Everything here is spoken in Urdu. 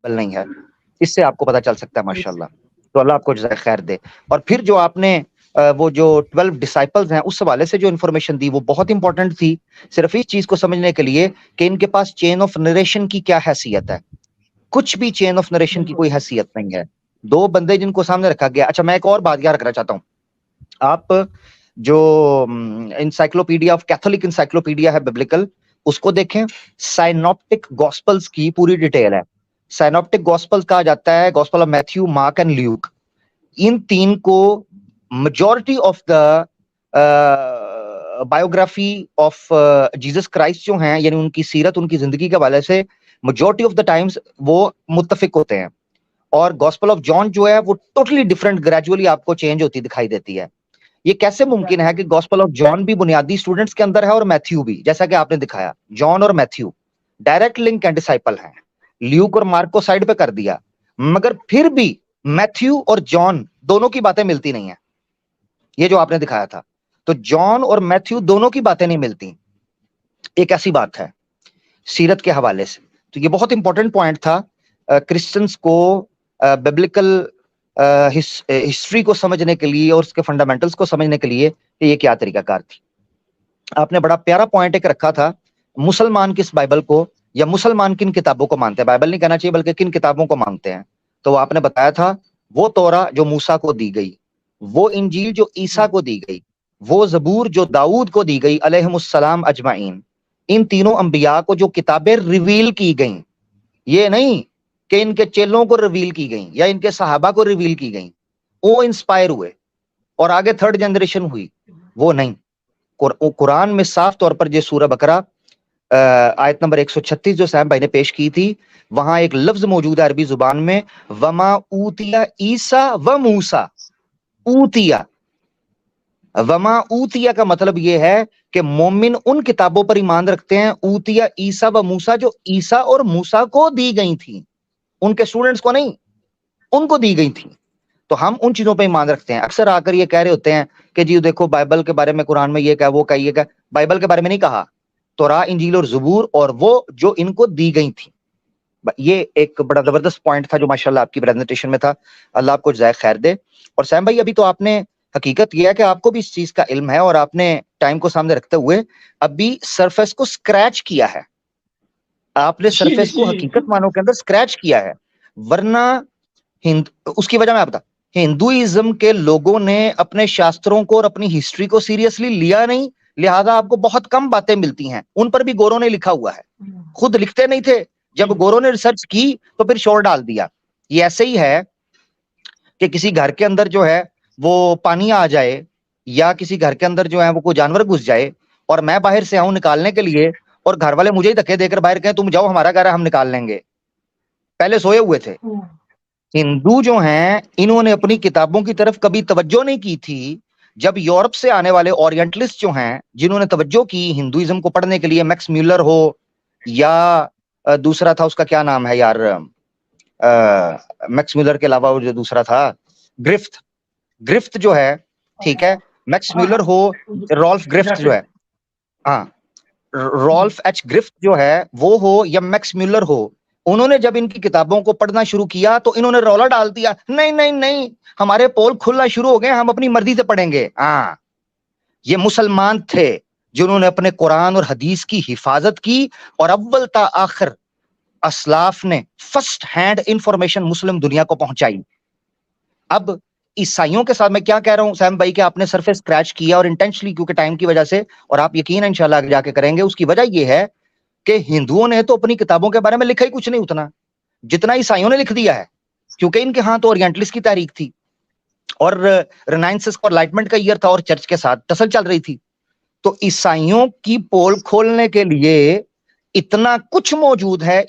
نہیں ہے. اس سے آپ کو پتہ چل سکتا ہے ماشاءاللہ. تو اللہ آپ کو جزائے خیر دے. اور پھر جو آپ نے وہ جو 12 ڈسائپلز ہیں اس حوالے سے جو انفارمیشن دی وہ بہت امپورٹنٹ تھی, صرف اس چیز کو سمجھنے کے لیے کہ ان کے پاس چین آف نریشن کی کیا حیثیت ہے. کچھ بھی چین آف نریشن کی کوئی حیثیت نہیں ہے. 2 بندے جن کو سامنے رکھا گیا. اچھا, میں ایک اور بات یاد رکھنا چاہتا ہوں. آپ جو انسائکلوپیڈیا آف کیتھولک انسائکلوپیڈیا ہے ببلیکل, اس کو دیکھیں. سائنوپٹک گاسپلز کی پوری ڈیٹیل ہے. سائنوپٹک گاسپل کہا جاتا ہے gospel of Matthew, Mark and Luke. ان 3 کو majority of the biography of Jesus Christ جو ہیں, یعنی ان کی سیرت, ان کی زندگی کے حوالے سے میجورٹی آف دا ٹائمز وہ متفق ہوتے ہیں. اور گاسپل آف جان جو ہے وہ ٹوٹلی ڈفرنٹ, گریجولی آپ کو چینج ہوتی دکھائی دیتی ہے. یہ کیسے ممکن ہے کہ گاسپل آف جان بھی بنیادی سٹوڈنٹس کے اندر ہے اور میتھیو بھی, جیسا کہ آپ نے دکھایا جان اور Matthew direct link and disciple ہیں. لیوک اور مارک کو سائڈ پہ کر دیا, مگر پھر بھی میتھیو اور جان دونوں کی باتیں ملتی نہیں ہیں. یہ جو آپ نے دکھایا تھا, تو جان اور میتھیو دونوں کی باتیں نہیں ملتی. ایک ایسی بات ہے سیرت کے حوالے سے. تو یہ بہت امپورٹنٹ پوائنٹ تھا کرسچنس کو ببلیکل ہسٹری کو سمجھنے کے لیے اور اس کے فنڈامنٹلز کو سمجھنے کے لیے کہ یہ کیا طریقہ کار تھی. آپ نے بڑا پیارا پوائنٹ ایک رکھا تھا, مسلمان کس بائبل کو یا مسلمان کن کتابوں کو مانتے ہیں. بائبل نہیں کہنا چاہیے بلکہ کن کتابوں کو مانتے ہیں. تو آپ نے بتایا تھا وہ تورا جو موسیٰ کو دی گئی, وہ انجیل جو عیسیٰ کو دی گئی, وہ زبور جو داؤد کو دی گئی علیہم السلام اجمعین. ان تینوں انبیاء کو جو کتابیں ریویل کی گئیں, یہ نہیں کہ ان کے چیلوں کو ریویل کی گئیں یا ان کے صحابہ کو ریویل کی گئیں, وہ انسپائر ہوئے اور آگے 3rd جنریشن ہوئی, وہ نہیں. قرآن میں صاف طور پر یہ سورہ بقرہ آیت نمبر 136 جو سیم بھائی نے پیش کی تھی, وہاں ایک لفظ موجود ہے عربی زبان میں, وما اوتیا عیسیٰ و موسیٰ. اوتیا, وما اوتیا کا مطلب یہ ہے کہ مومن ان کتابوں پر ایمان رکھتے ہیں, اوتیا عیسیٰ و موسیٰ, جو عیسیٰ اور موسیٰ کو دی گئی تھیں, ان کے سٹوڈنٹس کو نہیں, ان کو دی گئی تھیں. تو ہم ان چیزوں پہ ایمان رکھتے ہیں. اکثر آ کر یہ کہہ رہے ہوتے ہیں کہ جی دیکھو بائبل کے بارے میں قرآن میں یہ کہا, وہ کہا, یہ کہا. بائبل کے بارے میں نہیں کہا, تورا, انجیل اور زبور, اور وہ جو ان کو دی گئی تھی. یہ ایک بڑا زبردست پوائنٹ تھا جو ماشاءاللہ آپ کی پریزنٹیشن میں تھا. اللہ آپ کو جزائے خیر دے. اور سیم بھائی ابھی تو آپ نے, حقیقت یہ ہے کہ آپ کو بھی اس چیز کا علم ہے اور آپ نے ٹائم کو سامنے رکھتے ہوئے ابھی سرفیس کو سکریچ کیا ہے. آپ نے سرفیس کو حقیقت مانوں کے اندر سکریچ کیا ہے. ورنہ اس کی وجہ میں آپ بتا, ہندوازم کے لوگوں نے اپنے شاستروں کو اور اپنی ہسٹری کو سیریسلی لیا نہیں, لہذا آپ کو بہت کم باتیں ملتی ہیں. ان پر بھی گوروں نے لکھا ہوا ہے, خود لکھتے نہیں تھے, جب گوروں نے ریسرچ کی تو پھر شور ڈال دیا. یہ ایسے ہی ہے کہ کسی گھر کے اندر جو ہے وہ پانی آ جائے, یا کسی گھر کے اندر جو ہے وہ کوئی جانور گھس جائے, اور میں باہر سے آؤں نکالنے کے لیے, اور گھر والے مجھے ہی دھکے دے کر باہر کہیں تم جاؤ ہمارا گھر ہے ہم نکال لیں گے. پہلے سوئے ہوئے تھے. ہندو جو ہیں انہوں نے اپنی کتابوں کی طرف کبھی توجہ نہیں کی تھی. جب یورپ سے آنے والے اورینٹلسٹ جو ہیں جنہوں نے توجہ کی ہندوازم کو پڑھنے کے لیے, میکس میولر ہو یا دوسرا تھا اس کا کیا نام ہے یار, میکس میولر کے علاوہ جو دوسرا تھا گرفت جو ہے, ٹھیک ہے, میکس میولر ہو, رالف گرفت جو ہے, ہاں رالف ایچ گرفت جو ہے وہ ہو, یا میکس میولر ہو, انہوں نے جب ان کی کتابوں کو پڑھنا شروع کیا تو انہوں نے رولا ڈال دیا, نہیں نہیں نہیں ہمارے پول کھلنا شروع ہو گئے, ہم اپنی مرضی سے پڑھیں گے. ہاں, یہ مسلمان تھے جنہوں نے اپنے قرآن اور حدیث کی حفاظت کی, اور اول تا آخر اسلاف نے فرسٹ ہینڈ انفارمیشن مسلم دنیا کو پہنچائی. اب عیسائیوں کے ساتھ میں کیا کہہ رہا ہوں سیم بھائی کہ آپ نے سرفیس اسکریچ کیا, اور انٹینشنلی کیونکہ ٹائم کی وجہ سے, اور آپ یقین انشاءاللہ جا کے کریں گے. اس کی وجہ یہ ہے کہ ہندوؤں نے تو اپنی کتابوں کے بارے میں لکھا ہی کچھ نہیں اتنا جتنا عیسائیوں نے لکھ دیا ہے, کیونکہ ان کے ہاں تو اورینٹلسٹ کی تاریخ تھی, اور رینائنسس اور لائٹمنٹ کا ایئر تھا, اور چرچ کے ساتھ ٹسل چل رہی تھی. تو عیسائیوں کی پول کھولنے کے لیے اتنا کچھ موجود ہے.